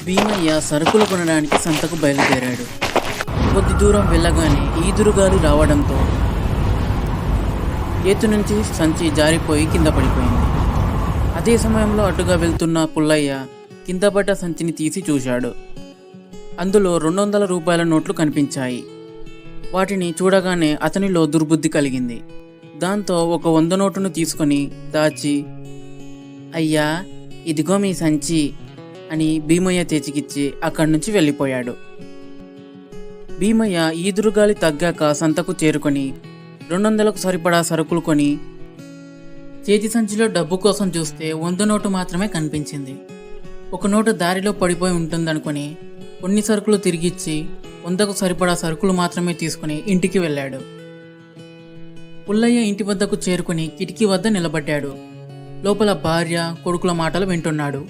భీమయ్య సరుకులు కొనడానికి సంతకు బయలుదేరాడు. కొద్ది దూరం వెళ్ళగానే ఈదురుగాలి రావడంతో ఎత్తు నుంచి సంచి జారిపోయి కింద పడిపోయింది. అదే సమయంలో అటుగా వెళ్తున్న పుల్లయ్య కింద పడ్డ సంచిని తీసి చూశాడు. అందులో 200 రూపాయల నోట్లు కనిపించాయి. వాటిని చూడగానే అతనిలో దుర్బుద్ధి కలిగింది. దాంతో ఒక 100 నోటును తీసుకొని దాచి, అయ్యా ఇదిగో మీ సంచి అని భీమయ్య తెచ్చికిచ్చి అక్కడి నుంచి వెళ్ళిపోయాడు. భీమయ్య ఈదురుగాలి తగ్గాక సంతకు చేరుకొని 200కు సరిపడా సరుకులు కొని చేతి సంచిలో డబ్బు కోసం చూస్తే 100 నోటు మాత్రమే కనిపించింది. ఒక నోటు దారిలో పడిపోయి ఉంటుందనుకొని కొన్ని సరుకులు తిరిగిచ్చి 100కు సరిపడా సరుకులు మాత్రమే తీసుకుని ఇంటికి వెళ్ళాడు. పుల్లయ్య ఇంటి వద్దకు చేరుకుని కిటికీ వద్ద నిలబడ్డాడు. లోపల భార్య కొడుకుల మాటలు వింటున్నాడు.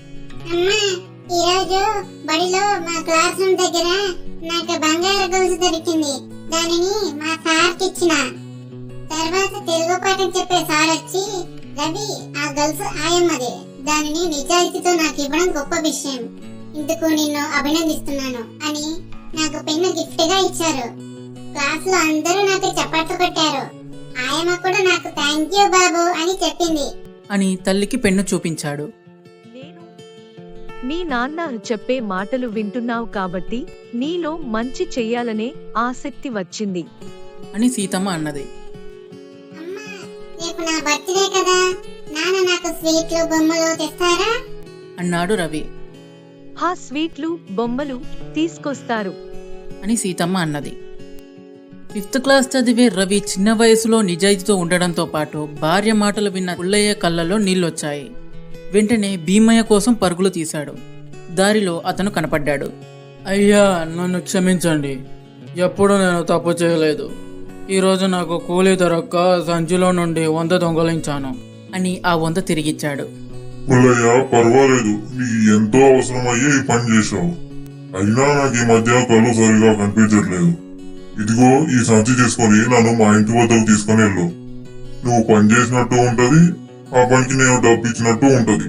ఈరోజు బడిలో మా క్లాస్ రూమ్ దగ్గర నాకు బంగారు గొలుసు దొరికింది. దానిని మా సార్కి ఇచ్చిన తర్వాత తెలుగు పాఠం చెప్పే సార్ వచ్చి, రవి ఆ గొలుసు ఆయమ్మది, దానిని నిజాయితీతో నాకు ఇవ్వడం గొప్ప విషయం, ఇందుకు నిన్ను అభినందిస్తున్నాను అని నాకు పెన్ను గిఫ్ట్ గా ఇచ్చారు. క్లాస్ లో అందరూ నాకు చప్పట్లు కొట్టారు. ఆయమ్మ కూడా నాకు థ్యాంక్ యూ బాబు అని చెప్పింది అని తల్లికి పెన్ను చూపించాడు. మీ నాన్న చెప్పే మాటలు వింటున్నావు కాబట్టి నీలో మంచి చెయ్యాలనే ఆసక్తి వచ్చింది అని సీతమ్మ అన్నది. అమ్మా, రేపు నా బర్త్డే కదా, నాన్న నాకు స్వీట్లు బొమ్మలు తెస్తారా అన్నాడు రవి. హా, స్వీట్లు బొమ్మలు తీసుకొస్తారు అని సీతమ్మ అన్నది. 5th క్లాస్ చదివే రవి చిన్న వయసులో నిజాయితీతో ఉండడంతో పాటు భార్య మాటలు విన్న పుల్లయ్య కళ్ళలో నీళ్ళొచ్చాయి. వెంటనే భీమయ్య కోసం పరుగులు తీశాడు. దారిలో అతను కనపడ్డాడు. అయ్యా నన్ను క్షమించండి, ఎప్పుడు నేను తప్పు చేయలేదు. ఈరోజు నాకు కూలీ దొరక్క సంచిలో నుండి 100 దొంగలించాను అని ఆ 100 తిరిగిచ్చాడు. పుల్లయ్య, పర్వాలేదు, నీకు ఎంతో అవసరమయ్యే ఈ పని చేశావు. అయినా నాకు ఈ మధ్య కళ్ళు సరిగా కనిపించట్లేదు. ఇదిగో ఈ సంచి తీసుకొని నన్ను మా ఇంటి వద్దకు తీసుకొని వెళ్ళు. నువ్వు పని చేసినట్టు ఉంటది, ఆ పనికి నేను డబ్బు ఇచ్చినట్టు ఉంటది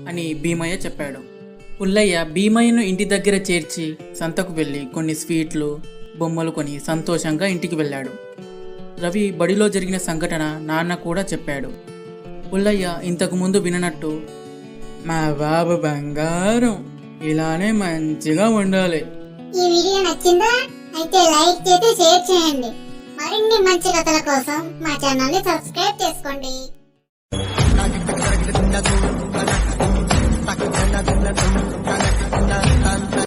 అని భీమయ్య చెప్పాడు. పుల్లయ్య భీమయ్యను ఇంటి దగ్గర చేర్చి సంతకు వెళ్ళి కొన్ని స్వీట్లు బొమ్మలు కొని సంతోషంగా ఇంటికి వెళ్ళాడు. రవి బడిలో జరిగిన సంఘటన నాన్న కూడా చెప్పాడు. పుల్లయ్య ఇంతకు ముందు విననట్టు, మా బాబు బంగారం, ఇలానే మంచిగా ఉండాలి. ఈ వీడియో నచ్చిందా? అయితే లైక్ చేసి షేర్ చేయండి. మరిన్ని మంచి కథల కోసం మా ఛానల్ ని సబ్స్క్రైబ్ చేసుకోండి.